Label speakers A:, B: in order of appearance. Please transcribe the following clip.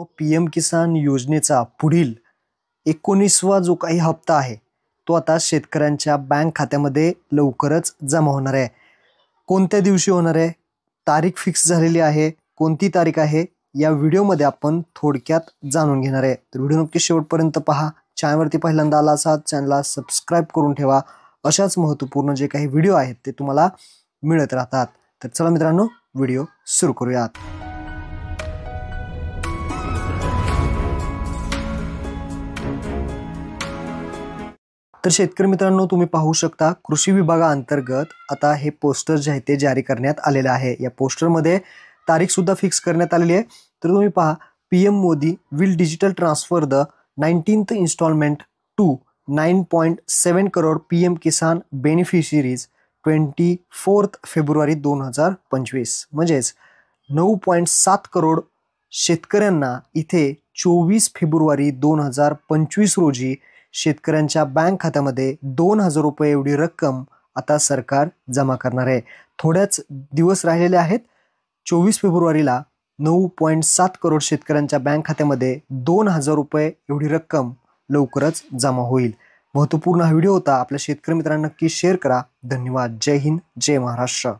A: PM किसान योजनेचा पुढील 19वा जो काही हप्ता आहे तो आता शेतकऱ्यांच्या बँक खात्यामध्ये लवकरच जमा होणार आहे। कोणत्या दिवशी होणार आहे, तारीख फिक्स झालेली आहे, कोणती तारीख आहे या व्हिडिओमध्ये आपण थोडक्यात जाणून घेणार आहे। तर व्हिडिओ नक्की शेवटपर्यंत पहा। चॅनलवरती पहिल्यांदा आला असाल चॅनलला सबस्क्राइब करून ठेवा। अशाच महत्त्वपूर्ण जे काही व्हिडिओ आहेत ते तुम्हाला मिळत राहतात। तर चला मित्रांनो व्हिडिओ सुरू करूयात। तर शेतकरी मित्रांनो तुम्ही पाहू शकता कृषी विभागाअंतर्गत आता हे पोस्टर जे आहे ते जारी करण्यात आलेले आहे। या पोस्टर मध्ये तारीख सुद्धा फिक्स करण्यात आलेली आहे। तर तुम्ही पहा PM Modi will digital transfer the 19th installment to 9.7 crore PM Kisan beneficiaries 24 February 2025 म्हणजेच 9.7 करोड शेतकऱ्यांना इथे 24 फेब्रुवारी 2025 रोजी शेतकऱ्यांच्या बँक खात्यामध्ये 2000 रुपये एवढी रक्कम आता सरकार जमा करणार आहे। थोड्याच दिवस राहिलेले आहेत। 24 फेब्रुवारीला 9.7 करोड शेतकऱ्यांच्या बँक खात्यामध्ये 2000 रुपये एवढी रक्कम लवकरच जमा होईल। महत्त्वपूर्ण हा व्हिडिओ होता। आपल्या शेतकरी मित्रांना नक्की शेअर करा। धन्यवाद। जय हिंद, जय महाराष्ट्र।